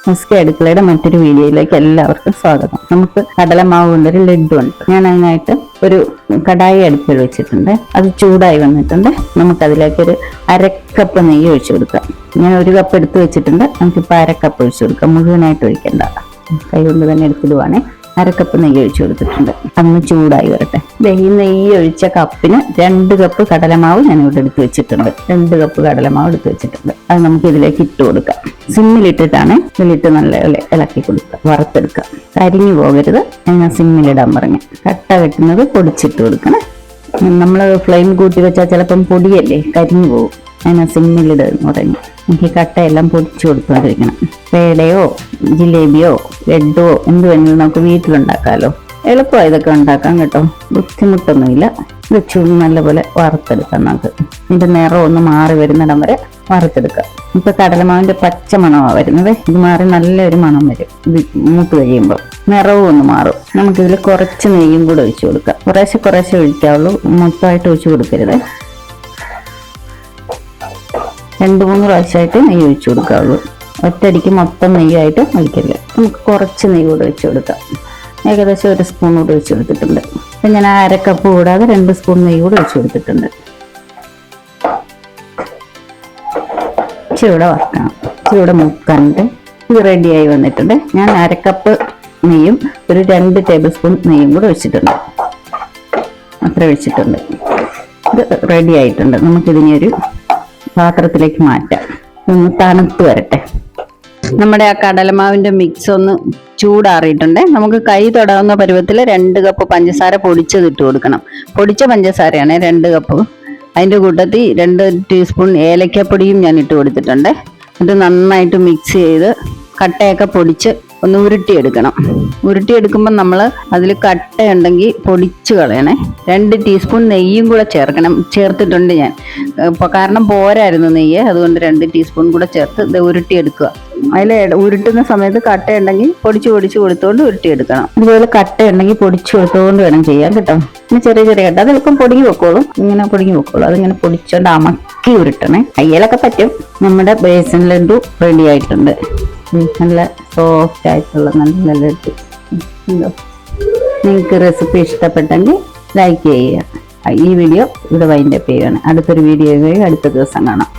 മിസ്കി അടുക്കളയുടെ മറ്റൊരു വീഡിയോയിലേക്ക് എല്ലാവർക്കും സ്വാഗതം. നമുക്ക് കടലമാവ് കൊണ്ടൊരു ലഡു ഉണ്ട്. ഞാൻ അതിനായിട്ട് ഒരു കടായി അടുപ്പിൽ വെച്ചിട്ടുണ്ട്. അത് ചൂടായി വന്നിട്ടുണ്ട്. നമുക്കതിലേക്കൊരു അരക്കപ്പ് നെയ്യ് ഒഴിച്ചു കൊടുക്കാം. ഞാൻ ഒരു കപ്പ് എടുത്ത് വെച്ചിട്ടുണ്ട്. നമുക്കിപ്പോൾ അരക്കപ്പ് ഒഴിച്ചു കൊടുക്കാം. മുഴുവനായിട്ട് ഒഴിക്കണ്ട, കൈ കൊണ്ട് തന്നെ എടുത്തിടുവാണേ. അരക്കപ്പ് നെയ്യ് ഒഴിച്ചു കൊടുത്തിട്ടുണ്ട്. അന്ന് ചൂടായി വരട്ടെ. ഈ നെയ്യ് ഒഴിച്ച കപ്പിന് 2 കപ്പ് കടലമാവ് ഞാൻ ഇവിടെ എടുത്ത് വെച്ചിട്ടുണ്ട്. 2 കപ്പ് കടലമാവ് എടുത്ത് വെച്ചിട്ടുണ്ട്. അത് നമുക്ക് ഇതിലേക്ക് ഇട്ട് കൊടുക്കാം. സിമ്മിലിട്ടിട്ടാണ്. ഇതിലിട്ട് നല്ല ഇളക്കി കൊടുക്കുക, വറുത്തെടുക്കുക. കരിഞ്ഞു പോകരുത്. ഞാൻ സിമ്മിലിടാൻ പറഞ്ഞു. കട്ട വെട്ടുന്നത് പൊടിച്ചിട്ട് കൊടുക്കണം. നമ്മൾ ഫ്ലെയിം കൂട്ടി വെച്ചാൽ ചിലപ്പം പൊടിയല്ലേ, കരിഞ്ഞു പോകും. അതിനെ സിമ്മിലിടുന്നു പറഞ്ഞു. എനിക്ക് കട്ടയെല്ലാം പൊടിച്ചു കൊടുത്തുകൊണ്ടിരിക്കണം. പേടയോ ജിലേബിയോ ലഡുവോ എന്ത് വേണമെങ്കിലും നമുക്ക് വീട്ടിലുണ്ടാക്കാമല്ലോ. എളുപ്പമാണ് ഇതൊക്കെ ഉണ്ടാക്കാം കേട്ടോ, ബുദ്ധിമുട്ടൊന്നുമില്ല. ഇത് ചൂട് നല്ലപോലെ വറുത്തെടുക്കാം. നമുക്ക് ഇതിന്റെ നിറം ഒന്ന് മാറി വരുന്നിടം വരെ വറുത്തെടുക്കാം. ഇപ്പൊ കടലമാവിന്റെ പച്ച മണമാണ് വരുന്നത്. ഇത് മാറി നല്ലൊരു മണം വരും. ഇത് മൂത്ത് കഴിയുമ്പോൾ നിറവും ഒന്ന് മാറും. നമുക്കിതിൽ കുറച്ച് നെയ്യും കൂടെ ഒഴിച്ചു കൊടുക്കാം. കുറേശ്ശെ ഒഴിക്കാവുള്ളൂ, മൊത്തമായിട്ട് ഒഴിച്ചു കൊടുക്കരുത്. 2-3 പ്രാവശ്യമായിട്ട് നെയ്യ് ഒഴിച്ചു കൊടുക്കാവുള്ളൂ. ഒറ്റയടിക്ക് മൊത്തം നെയ്യായിട്ട് ഒഴിക്കില്ല. നമുക്ക് കുറച്ച് നെയ്യ് കൂടെ ഒഴിച്ചു കൊടുക്കാം. ഏകദേശം 1 സ്പൂൺ കൂടെ ഒഴിച്ചു കൊടുത്തിട്ടുണ്ട്. അപ്പം ഞാൻ അരക്കപ്പ് കൂടാതെ 2 സ്പൂൺ നെയ്യ് കൂടെ ഒഴിച്ചു കൊടുത്തിട്ടുണ്ട്. ഇച്ചിരി വറക്കണം, ഇച്ചിരി മുക്കാനുണ്ട്. ഇത് റെഡിയായി വന്നിട്ടുണ്ട്. ഞാൻ അരക്കപ്പ് നെയ്യും ഒരു 2 ടേബിൾ സ്പൂൺ നെയ്യും കൂടെ ഒഴിച്ചിട്ടുണ്ട്. അത്ര ഒഴിച്ചിട്ടുണ്ട്. ഇത് റെഡി ആയിട്ടുണ്ട്. നമുക്കിതിനെ ഒരു പാത്രത്തിലേക്ക് മാറ്റാം. ഒന്ന് തണുത്ത് വരട്ടെ. നമ്മുടെ ആ കടലമാവിന്റെ മിക്സ് ഒന്ന് ചൂടാറിയിട്ടുണ്ട്. നമുക്ക് കൈ തൊടാവുന്ന പരുവത്തിൽ 2 കപ്പ് പഞ്ചസാര പൊടിച്ചത് ഇട്ട് കൊടുക്കണം. പൊടിച്ച പഞ്ചസാരയാണ് 2 കപ്പ്. അതിൻ്റെ കൂട്ടത്തിൽ 2 ടീസ്പൂൺ ഏലക്കപ്പൊടിയും ഞാൻ ഇട്ട് കൊടുത്തിട്ടുണ്ട്. ഇത് നന്നായിട്ട് മിക്സ് ചെയ്ത് കട്ടയൊക്കെ പൊടിച്ച് ഒന്ന് ഉരുട്ടിയെടുക്കണം. ഉരുട്ടിയെടുക്കുമ്പോൾ നമ്മൾ അതിൽ കട്ടയുണ്ടെങ്കിൽ പൊടിച്ച് കളയണേ. 2 ടീസ്പൂൺ നെയ്യും കൂടെ ചേർത്തിട്ടുണ്ട് ഞാൻ. ഇപ്പോൾ കാരണം പോരായിരുന്നു നെയ്യ്, അതുകൊണ്ട് 2 ടീസ്പൂൺ കൂടെ ചേർത്ത് ഇത് ഉരുട്ടിയെടുക്കുക. അതിൽ ഉരുട്ടുന്ന സമയത്ത് കട്ടയുണ്ടെങ്കിൽ പൊടിച്ച് കൊടുത്തുകൊണ്ട് ഉരുട്ടിയെടുക്കണം. ഇതുപോലെ കട്ടയുണ്ടെങ്കിൽ പൊടിച്ച് കൊടുത്തുകൊണ്ട് വേണം ചെയ്യാൻ കേട്ടോ. പിന്നെ ചെറിയ കട്ട അത് എളുപ്പം പൊടിഞ്ഞു വെക്കോളും. ഇങ്ങനെ പൊടിഞ്ഞു വെക്കോളും. അതിങ്ങനെ പൊടിച്ചോണ്ട് അമക്കി ഉരുട്ടണേ. കയ്യിലൊക്കെ പറ്റും. നമ്മുടെ ബേസൻ ലഡു റെഡി ആയിട്ടുണ്ട്. നല്ല സോഫ്റ്റ് ആയിട്ടുള്ള നല്ല ലഡു. നിങ്ങൾക്ക് റെസിപ്പി ഇഷ്ടപ്പെട്ടെങ്കിൽ ലൈക്ക് ചെയ്യുക. ഈ വീഡിയോ ഇവിടെ വൈൻഡപ്പ് ചെയ്യുകയാണ്. അടുത്തൊരു വീഡിയോ അടുത്ത ദിവസം കാണാം.